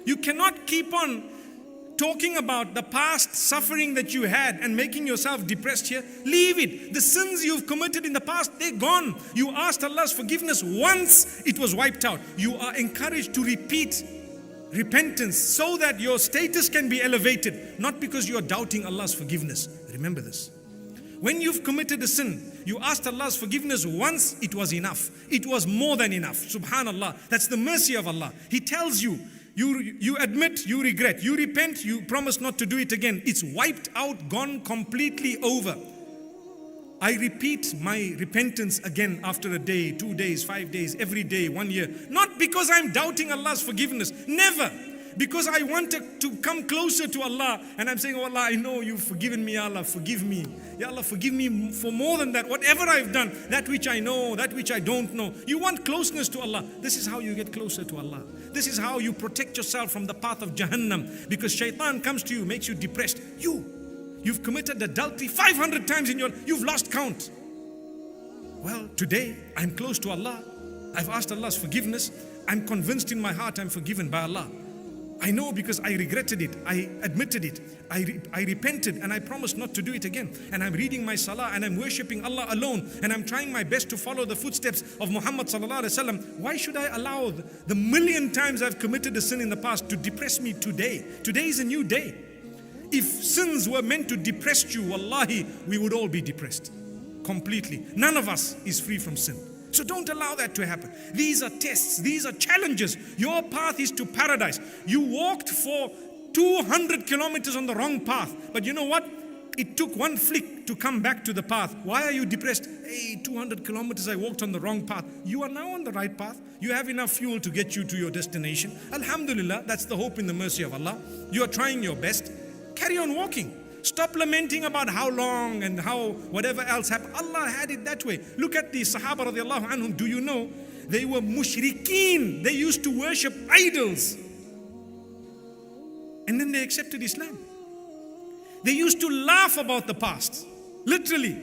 You cannot keep on talking about the past suffering that you had and making yourself depressed here. Leave it. The sins you've committed in the past, they're gone. You asked Allah's forgiveness once, it was wiped out. You are encouraged to repeat repentance so that your status can be elevated, not because you are doubting Allah's forgiveness. Remember this. When you've committed a sin, you asked Allah's forgiveness once, it was enough. It was more than enough. Subhanallah. That's the mercy of Allah. He tells you, you admit, you regret, you repent, you promise not to do it again. It's wiped out, gone, completely over. I repeat my repentance again after a day, 2 days, 5 days, every day, 1 year. Not because I'm doubting Allah's forgiveness. Never. Because I want to come closer to Allah. And I'm saying, oh Allah, I know you've forgiven me, Allah, forgive me. Ya Allah, forgive me for more than that. Whatever I've done, that which I know, that which I don't know. You want closeness to Allah. This is how you get closer to Allah. This is how you protect yourself from the path of Jahannam. Because shaitan comes to you, makes you depressed. You've committed adultery 500 times in your life. You've lost count. Well, today, I'm close to Allah. I've asked Allah's forgiveness. I'm convinced in my heart I'm forgiven by Allah. I know because I regretted it, I admitted it, I repented and I promised not to do it again. And I'm reading my salah and I'm worshipping Allah alone and I'm trying my best to follow the footsteps of Muhammad sallallahu alaihi wasallam. Why should I allow the million times I've committed a sin in the past to depress me today? Today is a new day. If sins were meant to depress you, wallahi, we would all be depressed completely. None of us is free from sin. So don't allow that to happen. These are tests. These are challenges. Your path is to paradise. You walked for 200 kilometers on the wrong path. But you know what? It took one flick to come back to the path. Why are you depressed? Hey, 200 kilometers I walked on the wrong path. You are now on the right path. You have enough fuel to get you to your destination. Alhamdulillah, that's the hope in the mercy of Allah. You are trying your best. Carry on walking. Stop lamenting about how long and how whatever else happened. Allah had it that way. Look at the Sahaba radiallahu anhum. Do you know? They were mushrikeen. They used to worship idols. And then they accepted Islam. They used to laugh about the past. Literally.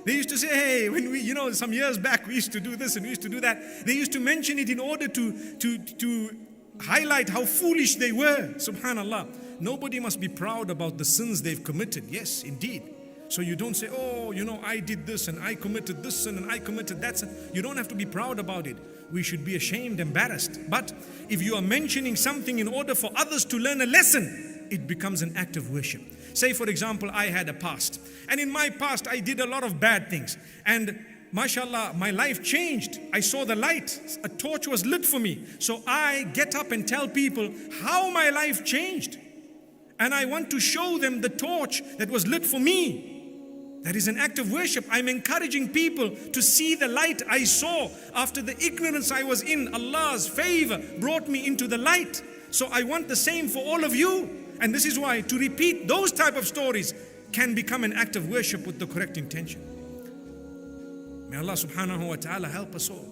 They used to say, hey, when we, some years back we used to do this and we used to do that. They used to mention it in order to highlight how foolish they were. Subhanallah. Nobody must be proud about the sins they've committed. Yes, indeed. So you don't say, oh, I did this and I committed this sin and I committed that sin. You don't have to be proud about it. We should be ashamed, embarrassed. But if you are mentioning something in order for others to learn a lesson, it becomes an act of worship. Say, for example, I had a past. And in my past, I did a lot of bad things. And mashallah, my life changed. I saw the light. A torch was lit for me. So I get up and tell people how my life changed. And I want to show them the torch that was lit for me. That is an act of worship. I'm encouraging people to see the light I saw after the ignorance I was in. Allah's favor brought me into the light. So I want the same for all of you. And this is why to repeat those type of stories can become an act of worship with the correct intention. May Allah subhanahu wa ta'ala help us all.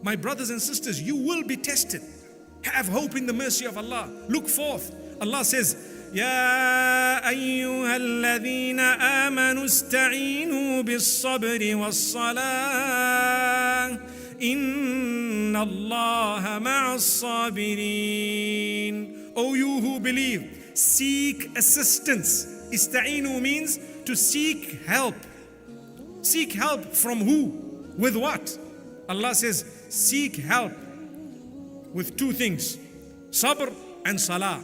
My brothers and sisters, you will be tested. Have hope in the mercy of Allah. Look forth. Allah says, يا أيها الذين آمنوا استعينوا بالصبر والصلاة إن الله مع الصابرين. O you who believe, seek assistance. Ista'inu means to seek help. Seek help from who? With what? Allah says, seek help with two things, sabr and salah.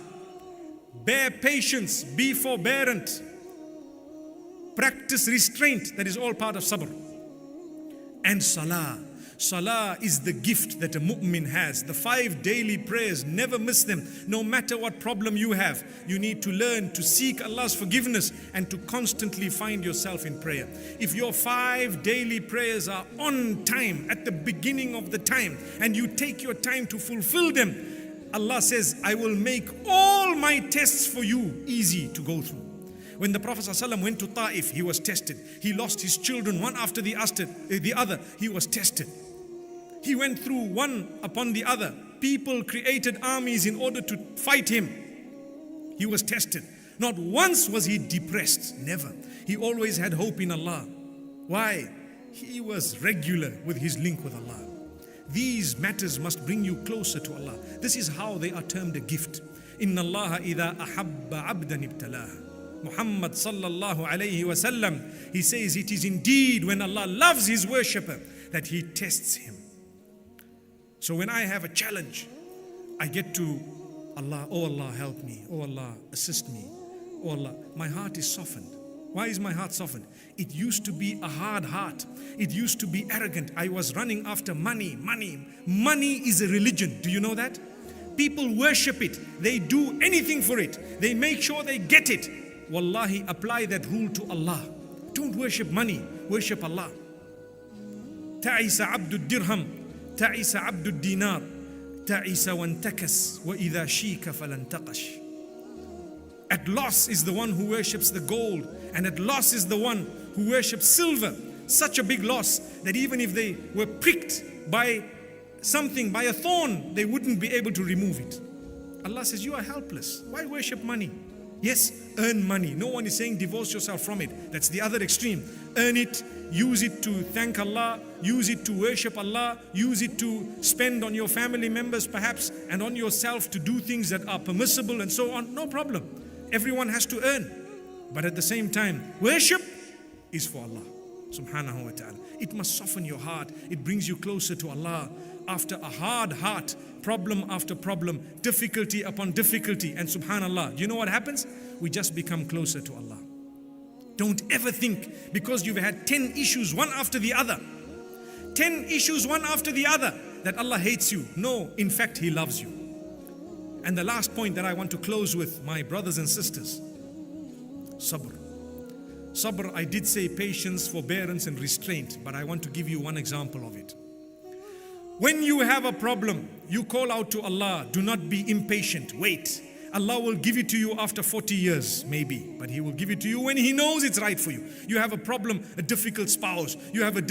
Bear patience, be forbearant, practice restraint. That is all part of sabr. And salah. Salah is the gift that a mu'min has. The 5 daily prayers, never miss them. No matter what problem you have, you need to learn to seek Allah's forgiveness and to constantly find yourself in prayer. If your 5 daily prayers are on time, at the beginning of the time, and you take your time to fulfill them, Allah says, I will make all my tests for you easy to go through. When the Prophet ﷺ went to Ta'if, he was tested. He lost his children one after the other. He was tested. He went through one upon the other. People created armies in order to fight him. He was tested. Not once was he depressed. Never. He always had hope in Allah. Why? He was regular with his link with Allah. These matters must bring you closer to Allah. This is how they are termed a gift. Inna Allah idha ahabba abdan ibtalah. Muhammad sallallahu alayhi wasallam, he says it is indeed when Allah loves his worshipper that he tests him. So when I have a challenge, I get to Allah, oh Allah help me, oh Allah assist me, oh Allah, my heart is softened. Why is my heart softened? It used to be a hard heart. It used to be arrogant. I was running after money. Money is a religion. Do you know that? People worship it. They do anything for it. They make sure they get it. Wallahi, apply that rule to Allah. Don't worship money, worship Allah. Ta'isa abdul dirham, ta'isa abdul dinar, ta'isa wantakas, wa idha shika falantaqash. At loss is the one who worships the gold, and at loss is the one who worships silver. Such a big loss that even if they were pricked by something, by a thorn, they wouldn't be able to remove it. Allah says, you are helpless. Why worship money? Yes, earn money. No one is saying divorce yourself from it. That's the other extreme. Earn it, use it to thank Allah, use it to worship Allah, use it to spend on your family members perhaps, and on yourself to do things that are permissible and so on. No problem. Everyone has to earn. But at the same time, worship is for Allah subhanahu wa ta'ala. It must soften your heart. It brings you closer to Allah. After a hard heart, problem after problem, difficulty upon difficulty, and subhanallah, you know what happens? We just become closer to Allah. Don't ever think because you've had 10 issues one after the other, 10 issues one after the other, that Allah hates you. No, in fact, He loves you. And the last point that I want to close with, my brothers and sisters, Sabr. Sabr, I did say patience, forbearance and restraint, but I want to give you one example of it. When you have a problem, you call out to Allah. Do not be impatient. Wait. Allah will give it to you after 40 years, maybe. But He will give it to you when He knows it's right for you. You have a problem, a difficult spouse. You have a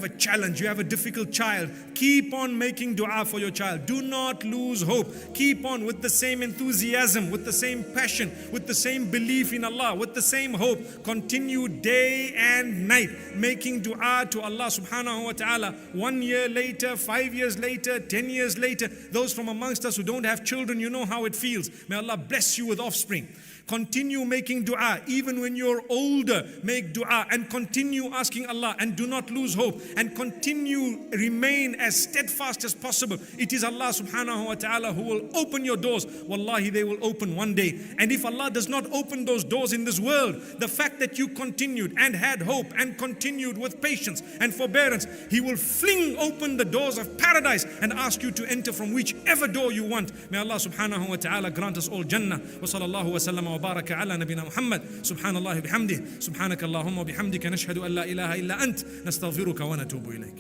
challenge. You have a difficult child. Keep on making dua for your child. Do not lose hope. Keep on with the same enthusiasm, with the same passion, with the same belief in Allah, with the same hope. Continue day and night making dua to Allah subhanahu wa ta'ala. 1 year later, 5 years later, 10 years later. Those from amongst us who don't have children, you know how it feels. May Allah bless you with offspring. Continue making dua. Even when you're older, make dua and continue asking Allah, and do not lose hope, and continue remain as steadfast as possible. It is Allah subhanahu wa ta'ala who will open your doors. Wallahi, they will open one day. And if Allah does not open those doors in this world, the fact that you continued and had hope and continued with patience and forbearance, He will fling open the doors of paradise and ask you to enter from whichever door you want. May Allah subhanahu wa ta'ala grant us all Jannah. Wa sallallahu wa sallam wa baraka ala nabina Muhammad. Subhanallah bihamdih. Subhanaka Allahumma bihamdika nashhadu an la ilaha illa ant. Nastaghfiruka wa natubu ilayk.